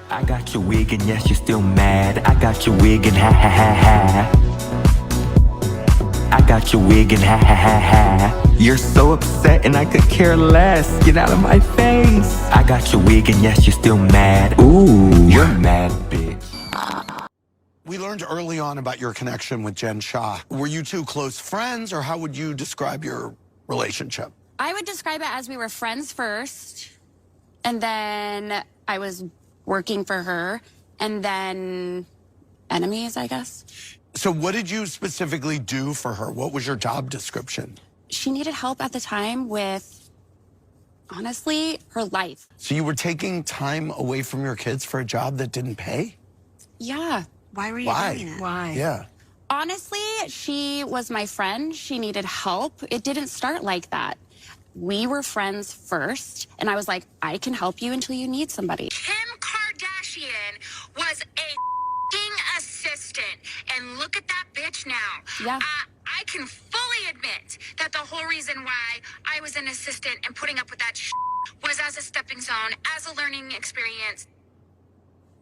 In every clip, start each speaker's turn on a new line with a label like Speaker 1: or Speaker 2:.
Speaker 1: I got your wig and yes, you're still mad. I got your wig and ha ha ha ha. I got your wig and ha ha ha ha. You're so upset and I could care less. Get out of my face. I got your wig and yes, you're still mad. Ooh, you're mad, bitch.
Speaker 2: We learned early on about your connection with Jen Shah. Were you two close friends, or how would you describe your relationship?
Speaker 3: I would describe it as we were friends first, and then I was working for her, and then enemies, I guess.
Speaker 2: So what did you specifically do for her? What was your job description?
Speaker 3: She needed help at the time with, honestly, her life.
Speaker 2: So you were taking time away from your kids for a job that didn't pay?
Speaker 3: Yeah.
Speaker 4: Why were you doing it?
Speaker 3: Why?
Speaker 2: Yeah.
Speaker 3: Honestly, she was my friend. She needed help. It didn't start like that. We were friends first, and I was like, I can help you until you need somebody.
Speaker 5: Kim Kardashian was a assistant, and look at that bitch now.
Speaker 3: Yeah.
Speaker 5: I can fully admit that the whole reason why I was an assistant and putting up with that was as a stepping stone, as a learning experience.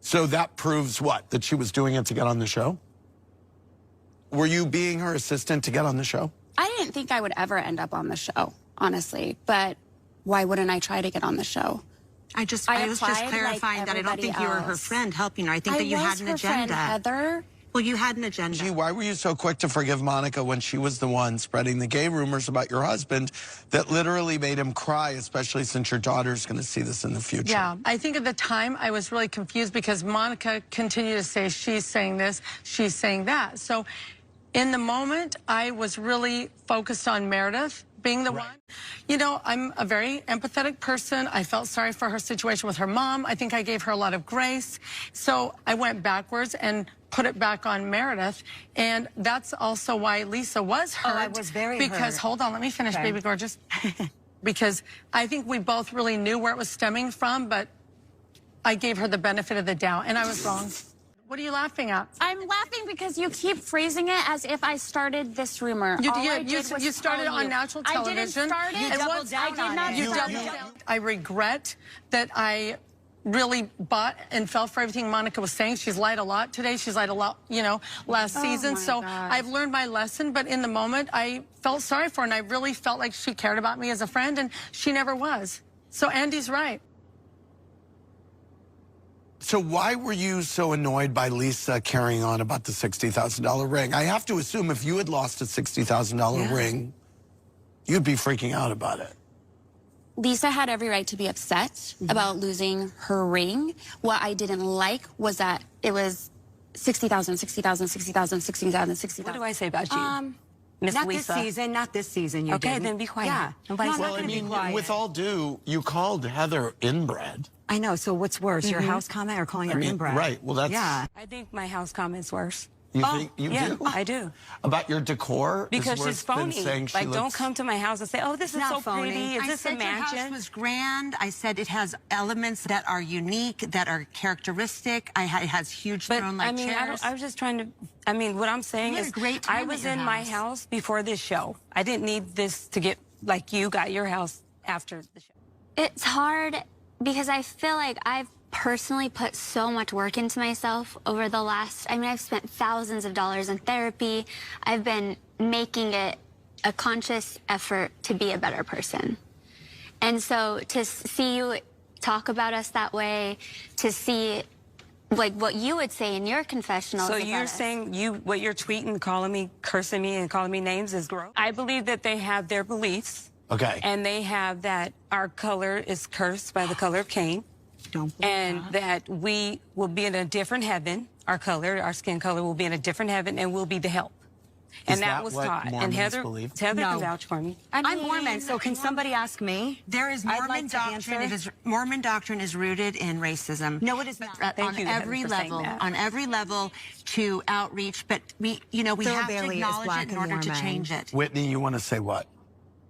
Speaker 2: So that proves what? That she was doing it to get on the show? Were you being her assistant to get on the show?
Speaker 3: I didn't think I would ever end up on the show, honestly, but why wouldn't I try to get on the show?
Speaker 4: I was just
Speaker 3: applied
Speaker 4: clarifying
Speaker 3: like
Speaker 4: that I don't think you were her
Speaker 3: else.
Speaker 4: friend helping her. I think that you had an
Speaker 3: her
Speaker 4: agenda.
Speaker 3: Friend, Heather.
Speaker 4: Well, you had an agenda.
Speaker 2: Gee, why were you so quick to forgive Monica when she was the one spreading the gay rumors about your husband that literally made him cry, especially since your daughter's going to see this in the future?
Speaker 6: Yeah, I think at the time I was really confused because Monica continued to say she's saying this, she's saying that. So in the moment, I was really focused on Meredith being the one. You know, I'm a very empathetic person. I felt sorry for her situation with her mom. I think I gave her a lot of grace. So I went backwards and put it back on Meredith. And that's also why Lisa was hurt.
Speaker 4: Oh, I was very
Speaker 6: because,
Speaker 4: hurt.
Speaker 6: hold on, let me finish,
Speaker 4: Okay.
Speaker 6: baby gorgeous. Because I think we both really knew where it was stemming from, but I gave her the benefit of the doubt, and I was wrong. What are you laughing at?
Speaker 3: I'm laughing because you keep phrasing it as if I started this rumor.
Speaker 6: You,
Speaker 3: All
Speaker 6: you,
Speaker 3: I
Speaker 6: you,
Speaker 3: did was
Speaker 6: you started
Speaker 3: tell
Speaker 6: on
Speaker 3: you.
Speaker 6: national
Speaker 3: I
Speaker 6: television.
Speaker 3: didn't start it.
Speaker 6: You doubled down
Speaker 3: I did not
Speaker 6: You
Speaker 3: start
Speaker 6: doubled
Speaker 3: it.
Speaker 6: down. I regret that I really bought and fell for everything Monica was saying. She's lied a lot today. She's lied a lot, you know, last season.
Speaker 3: my
Speaker 6: So
Speaker 3: God.
Speaker 6: I've learned my lesson, but in the moment, I felt sorry for her, and I really felt like she cared about me as a friend, and she never was. So Andy's right.
Speaker 2: So why were you so annoyed by Lisa carrying on about the $60,000 ring? I have to assume if you had lost a $60,000 ring, you'd be freaking out about it.
Speaker 3: Lisa had every right to be upset about losing her ring. What I didn't like was that it was 60,000, 60,000, 60,000, 60,000, 60,000.
Speaker 7: What do I say about you? Miss
Speaker 4: Not
Speaker 7: Lisa.
Speaker 4: this season, not this season. You
Speaker 7: Okay,
Speaker 4: didn't.
Speaker 7: then be quiet.
Speaker 4: Yeah.
Speaker 7: Nobody's
Speaker 4: No,
Speaker 7: not
Speaker 4: I'm
Speaker 7: gonna
Speaker 4: not
Speaker 7: be
Speaker 4: gonna be quiet.
Speaker 2: with all due, you called Heather inbred.
Speaker 4: I know. So what's worse, your house comment or calling her inbred?
Speaker 2: Right. Well, that's...
Speaker 4: Yeah.
Speaker 7: I think my house comment's worse.
Speaker 2: You think you
Speaker 7: yeah,
Speaker 2: do?
Speaker 7: I do.
Speaker 2: About your decor?
Speaker 7: Because
Speaker 2: is worse
Speaker 7: she's phony.
Speaker 2: than saying she
Speaker 7: Like, don't
Speaker 2: looks-
Speaker 7: come to my house and say, oh, this is
Speaker 4: Not
Speaker 7: so
Speaker 4: phony.
Speaker 7: pretty. Is
Speaker 4: I
Speaker 7: this
Speaker 4: said
Speaker 7: a mansion?
Speaker 4: Your house was grand. I said it has elements that are unique, that are characteristic. It has huge
Speaker 7: But,
Speaker 4: throne-like
Speaker 7: I mean,
Speaker 4: chairs.
Speaker 7: I was just trying to, I mean, what I'm saying
Speaker 4: You had
Speaker 7: is
Speaker 4: a great time
Speaker 7: I
Speaker 4: at
Speaker 7: was
Speaker 4: your
Speaker 7: in my
Speaker 4: house.
Speaker 7: house before this show. I didn't need this to get, like you got your house after the show.
Speaker 8: It's hard because I feel like I've personally put so much work into myself over the last, I mean, I've spent thousands of dollars in therapy. I've been making it a conscious effort to be a better person. And so to see you talk about us that way, to see like what you would say in your confessionals.
Speaker 7: So
Speaker 8: about
Speaker 7: you're
Speaker 8: us.
Speaker 7: saying what you're tweeting, calling me, cursing me, and calling me names is gross? I believe that they have their beliefs.
Speaker 2: Okay.
Speaker 7: And they have that our color is cursed by the color of Cain.
Speaker 4: Don't believe
Speaker 7: And that we will be in a different heaven. Our color, our skin color will be in a different heaven and we'll be the help. And
Speaker 2: Is
Speaker 7: that
Speaker 2: that
Speaker 7: was
Speaker 2: what
Speaker 7: taught. And
Speaker 2: Mormons
Speaker 7: Heather
Speaker 2: believe?
Speaker 7: can
Speaker 4: No.
Speaker 7: vouch for me.
Speaker 4: I'm Mormon, so can somebody ask me? There is
Speaker 7: I'd
Speaker 4: Mormon
Speaker 7: like to
Speaker 4: doctrine.
Speaker 7: answer.
Speaker 4: Mormon doctrine is rooted in racism. No, it is not.
Speaker 7: Thank
Speaker 4: on
Speaker 7: you, Heather,
Speaker 4: every
Speaker 7: for saying
Speaker 4: level,
Speaker 7: that.
Speaker 4: on every level to outreach, but we have to
Speaker 9: Bailey is
Speaker 4: acknowledge
Speaker 9: black
Speaker 4: it in
Speaker 9: and
Speaker 4: order to
Speaker 9: Mormon.
Speaker 4: change it.
Speaker 2: Whitney, you want to say what?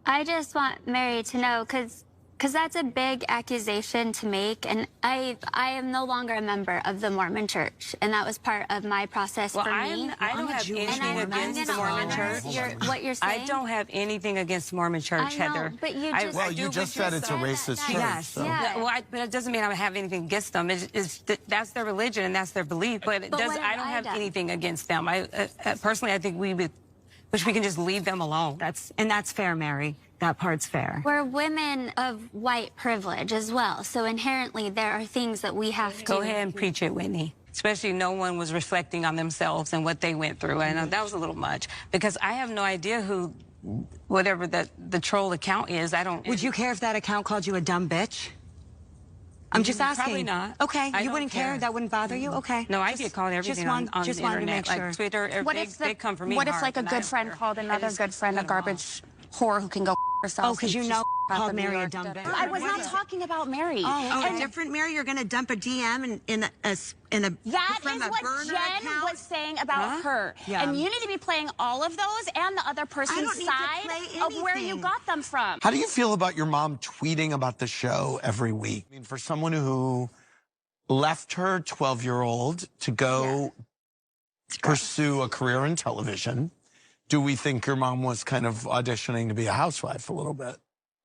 Speaker 8: I just want Mary to know, because Because that's a big accusation to make, and I am no longer a member of the Mormon Church, and that was part of my process for me.
Speaker 7: I don't have anything against the Mormon Church.
Speaker 8: What you're saying.
Speaker 7: I don't have anything against Mormon Church,
Speaker 8: I know,
Speaker 7: Heather.
Speaker 8: but you just
Speaker 2: Well, you just said it's a racist church.
Speaker 7: Yes.
Speaker 2: So.
Speaker 8: Yeah.
Speaker 7: Well, but it doesn't mean I have anything against them. That's their religion and that's their belief. But
Speaker 8: what have
Speaker 7: I don't
Speaker 8: I
Speaker 7: have
Speaker 8: done?
Speaker 7: anything against them. Personally, I think we wish we can just leave them alone.
Speaker 4: That's fair, Mary. That part's fair.
Speaker 8: We're women of white privilege as well, so inherently there are things that we have to
Speaker 7: Go ahead and preach it, Whitney. Especially no one was reflecting on themselves and what they went through. And that was a little much because I have no idea who, whatever the troll account is. I don't.
Speaker 4: Would you care if that account called you a dumb bitch? I'm just asking.
Speaker 7: Probably not.
Speaker 4: Okay,
Speaker 7: I
Speaker 4: you
Speaker 7: don't
Speaker 4: wouldn't care? That wouldn't bother you? Okay.
Speaker 7: No, I get called everything on the
Speaker 4: just wanted to
Speaker 7: internet,
Speaker 4: make sure.
Speaker 7: like Twitter.
Speaker 3: What
Speaker 7: They come for me
Speaker 3: What if
Speaker 7: hard,
Speaker 3: like a
Speaker 7: and I
Speaker 3: good
Speaker 7: don't
Speaker 3: friend
Speaker 7: care.
Speaker 3: called another good friend a garbage whore who can go herself?
Speaker 4: Oh, because you know called Mary a dumb bitch.
Speaker 3: I was not talking about Mary.
Speaker 4: Oh, a different Mary? You're going to dump a DM in a
Speaker 3: That
Speaker 4: from
Speaker 3: is
Speaker 4: a
Speaker 3: what
Speaker 4: burner
Speaker 3: Jen
Speaker 4: account?
Speaker 3: was saying about her.
Speaker 4: Yeah.
Speaker 3: And you need to be playing all of those and the other person's
Speaker 4: don't need to
Speaker 3: side
Speaker 4: play
Speaker 3: of where you
Speaker 4: anything.
Speaker 3: got them from.
Speaker 2: How do you feel about your mom tweeting about the show every week? I mean, for someone who left her 12-year-old to go pursue a career in television, do we think your mom was kind of auditioning to be a housewife a little bit?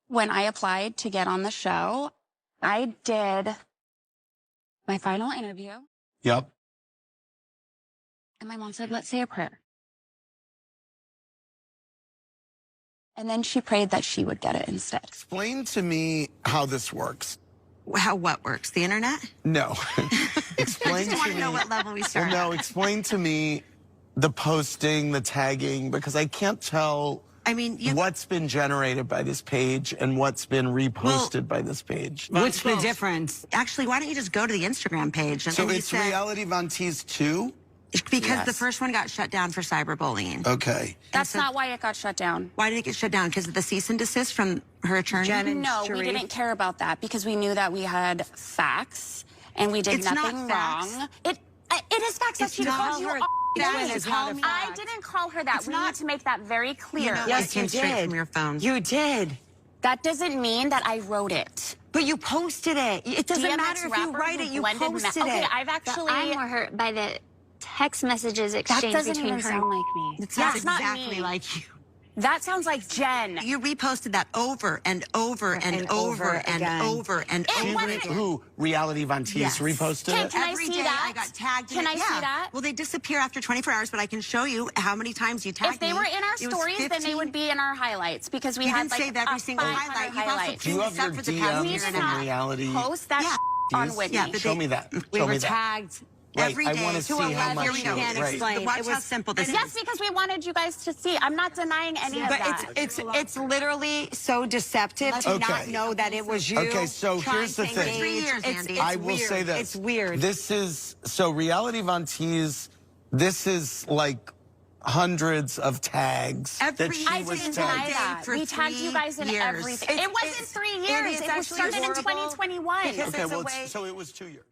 Speaker 3: When I applied to get on the show, I did my final interview,
Speaker 2: Yep.
Speaker 3: and my mom said, let's say a prayer. And then she prayed that she would get it instead.
Speaker 2: Explain to me how this works.
Speaker 4: How what works? The internet?
Speaker 2: No. Explain
Speaker 4: I
Speaker 2: to
Speaker 4: want
Speaker 2: me.
Speaker 4: to know what level we start.
Speaker 2: Well, no, explain to me the posting, the tagging, because I can't tell
Speaker 4: I mean,
Speaker 2: what's been generated by this page and what's been reposted by this page.
Speaker 4: What's the difference? Actually, why don't you just go to the Instagram page? And
Speaker 2: So
Speaker 4: then you
Speaker 2: it's
Speaker 4: said-
Speaker 2: Reality Von Teese 2?
Speaker 4: Because the first one got shut down for cyberbullying.
Speaker 2: Okay.
Speaker 3: That's not why it got shut down.
Speaker 4: Why did it get shut down? Because of the cease and desist from her attorney?
Speaker 3: No, we didn't care about that because we knew that we had facts and we did
Speaker 4: It's not
Speaker 3: nothing
Speaker 4: facts.
Speaker 3: wrong. It is facts that
Speaker 4: It's
Speaker 3: she
Speaker 4: not
Speaker 3: calls you
Speaker 4: her-
Speaker 3: all
Speaker 4: that
Speaker 3: names.
Speaker 4: is not a
Speaker 3: I
Speaker 4: fact.
Speaker 3: didn't call her that.
Speaker 4: It's
Speaker 3: We
Speaker 4: not-
Speaker 3: need to make that very clear.
Speaker 4: You know,
Speaker 9: Yes,
Speaker 4: it came
Speaker 9: you
Speaker 4: straight
Speaker 9: did.
Speaker 4: from your phone.
Speaker 9: You did.
Speaker 3: That doesn't mean that I wrote it.
Speaker 9: But you posted it. It doesn't
Speaker 3: DMX
Speaker 9: matter if you
Speaker 3: rapper
Speaker 9: write
Speaker 3: who
Speaker 9: it, you
Speaker 3: blended
Speaker 9: posted
Speaker 3: okay,
Speaker 9: it.
Speaker 3: I've actually.
Speaker 8: I'm more hurt by the text messages
Speaker 3: that
Speaker 8: exchanged
Speaker 3: doesn't
Speaker 8: between
Speaker 3: even
Speaker 8: her.
Speaker 3: sound like me.
Speaker 4: It sounds
Speaker 3: That's not
Speaker 4: exactly
Speaker 3: me.
Speaker 4: like you.
Speaker 3: That sounds like Jen.
Speaker 4: You reposted that over and over and,
Speaker 9: And
Speaker 4: over
Speaker 9: over
Speaker 4: and
Speaker 9: again.
Speaker 4: over and
Speaker 3: It
Speaker 4: over
Speaker 3: wasn't-
Speaker 4: again.
Speaker 2: Who? Reality Von Teese
Speaker 4: Yes.
Speaker 2: reposted it?
Speaker 3: Can I
Speaker 4: Every
Speaker 3: see
Speaker 4: day
Speaker 3: that?
Speaker 4: I got tagged in
Speaker 3: Can
Speaker 4: it.
Speaker 3: I see
Speaker 4: Yeah.
Speaker 3: that?
Speaker 4: Well, they disappear after 24 hours, but I can show you how many times you tagged
Speaker 3: If they
Speaker 4: me.
Speaker 3: were in our
Speaker 4: It was
Speaker 3: stories, then they
Speaker 4: 15.
Speaker 3: would be in our highlights because we
Speaker 4: You
Speaker 3: had
Speaker 4: didn't
Speaker 3: like
Speaker 4: save every
Speaker 3: a
Speaker 4: single
Speaker 3: 500
Speaker 4: highlight. You also
Speaker 3: highlights.
Speaker 2: Do you have
Speaker 4: Except
Speaker 2: your
Speaker 4: for the past
Speaker 2: DMs
Speaker 3: We did
Speaker 2: from
Speaker 3: not
Speaker 2: Reality?
Speaker 3: post that
Speaker 4: Yeah.
Speaker 3: on Whitney.
Speaker 4: Yeah, but
Speaker 2: Show me that.
Speaker 9: We
Speaker 2: Show
Speaker 9: were
Speaker 2: me that.
Speaker 9: tagged.
Speaker 2: Right,
Speaker 4: every
Speaker 2: I
Speaker 4: day
Speaker 2: want to
Speaker 4: to
Speaker 2: see how
Speaker 4: 11.
Speaker 2: much
Speaker 4: Here we
Speaker 2: you
Speaker 4: go.
Speaker 2: right.
Speaker 4: Can't explain. Watch how simple this is.
Speaker 3: Yes, because we wanted you guys to see. I'm not denying any of
Speaker 9: But
Speaker 3: that.
Speaker 9: it's literally so deceptive to not
Speaker 2: Okay.
Speaker 9: know that it was you.
Speaker 2: Okay, so
Speaker 9: trying
Speaker 2: here's the
Speaker 9: to
Speaker 2: thing.
Speaker 9: engage.
Speaker 4: 3 years,
Speaker 9: It's-
Speaker 4: Andy.
Speaker 9: it's
Speaker 2: I will
Speaker 9: weird.
Speaker 2: say this.
Speaker 9: It's weird.
Speaker 2: This is, so Reality Von Teese, this is like hundreds of tags that
Speaker 4: Every
Speaker 2: she
Speaker 3: I
Speaker 2: was
Speaker 3: didn't
Speaker 4: single
Speaker 3: deny
Speaker 4: day
Speaker 2: tagged.
Speaker 3: that.
Speaker 4: for
Speaker 3: We tagged you
Speaker 4: 3
Speaker 3: guys in
Speaker 4: years.
Speaker 3: everything. It wasn't 3 years.
Speaker 9: is
Speaker 3: It was
Speaker 9: actually
Speaker 3: started in
Speaker 9: horrible
Speaker 3: 2021.
Speaker 9: because
Speaker 2: Okay,
Speaker 9: it's a
Speaker 2: well,
Speaker 9: way.
Speaker 2: so it was 2 years.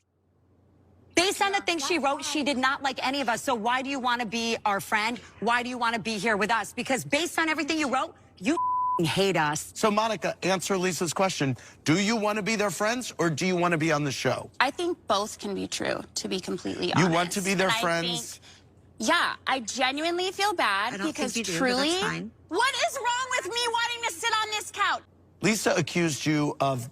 Speaker 9: Based on the things she wrote, she did not like any of us. So why do you want to be our friend? Why do you want to be here with us? Because based on everything you wrote, you hate us.
Speaker 2: So Monica, answer Lisa's question. Do you want to be their friends or do you want to be on the show?
Speaker 3: I think both can be true, to be completely
Speaker 2: You
Speaker 3: honest.
Speaker 2: want to be their
Speaker 3: And I
Speaker 2: friends?
Speaker 3: think- yeah, I genuinely feel bad
Speaker 4: I don't
Speaker 3: because
Speaker 4: think you do, but
Speaker 3: truly,
Speaker 4: that's fine.
Speaker 3: what is wrong with me wanting to sit on this couch?
Speaker 2: Lisa accused you of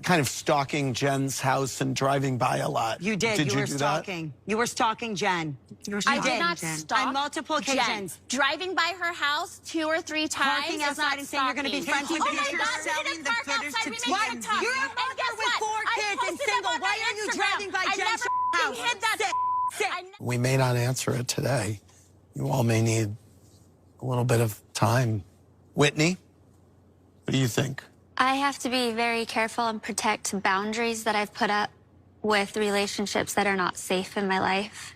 Speaker 2: kind of stalking Jen's house and driving by a lot.
Speaker 9: You did.
Speaker 2: Did
Speaker 9: you
Speaker 2: you
Speaker 9: were
Speaker 2: do
Speaker 9: stalking. You were stalking Jen.
Speaker 4: You were
Speaker 3: I
Speaker 4: stalking
Speaker 3: did not
Speaker 4: Jen.
Speaker 3: stalk
Speaker 9: On multiple
Speaker 3: Jen.
Speaker 9: occasions.
Speaker 3: Driving by her house 2 or 3 times
Speaker 9: Parking
Speaker 3: is
Speaker 9: outside
Speaker 3: not
Speaker 9: and saying you're gonna be
Speaker 3: stalking.
Speaker 9: friends with
Speaker 3: Oh my
Speaker 9: pictures.
Speaker 3: God, we
Speaker 4: Selling
Speaker 3: didn't
Speaker 4: the
Speaker 3: park
Speaker 4: footage
Speaker 3: outside.
Speaker 4: to
Speaker 3: We made
Speaker 4: TMZ.
Speaker 3: it talk.
Speaker 9: You're a
Speaker 3: And
Speaker 9: mother
Speaker 3: guess
Speaker 9: with
Speaker 3: what?
Speaker 9: 4
Speaker 3: I
Speaker 9: kids and
Speaker 3: posted them
Speaker 9: single.
Speaker 3: on
Speaker 9: Why
Speaker 3: my
Speaker 9: are you
Speaker 3: Instagram.
Speaker 9: driving by
Speaker 3: I
Speaker 9: Jen's
Speaker 3: never
Speaker 9: house?
Speaker 3: hid that.
Speaker 9: Sit.
Speaker 3: I ne-
Speaker 2: We may not answer it today. You all may need a little bit of time. Whitney, what do you think?
Speaker 8: I have to be very careful and protect boundaries that I've put up with relationships that are not safe in my life.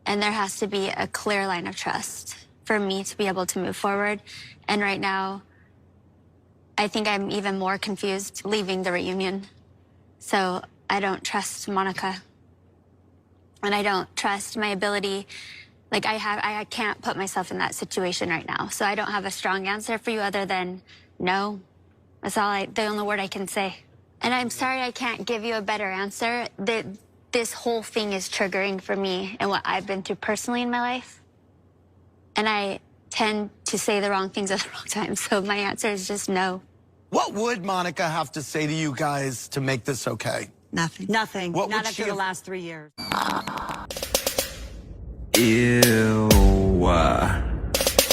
Speaker 8: And there has to be a clear line of trust for me to be able to move forward. And right now, I think I'm even more confused leaving the reunion. So I don't trust Monica. And I don't trust my ability. Like I can't put myself in that situation right now. So I don't have a strong answer for you other than no. That's the only word I can say. And I'm sorry I can't give you a better answer. This whole thing is triggering for me and what I've been through personally in my life. And I tend to say the wrong things at the wrong time. So my answer is just no.
Speaker 2: What would Monica have to say to you guys to make this okay?
Speaker 4: Nothing.
Speaker 9: Nothing.
Speaker 2: What
Speaker 9: Not
Speaker 2: would
Speaker 9: after
Speaker 2: she
Speaker 9: the
Speaker 2: have-
Speaker 9: last 3 years.
Speaker 1: Ew.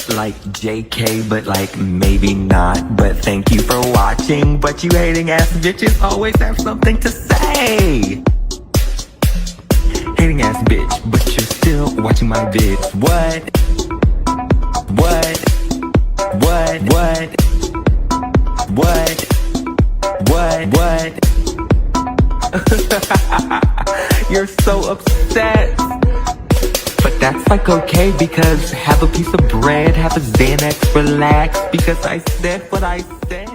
Speaker 1: Like JK, but like maybe not. But thank you for watching. But you hating ass bitches always have something to say. Hating ass bitch, but you're still watching my vids. What? What? What? What? What? What? You're so upset. But that's like okay, because have a piece of bread, have a Xanax, relax, because I said what I said.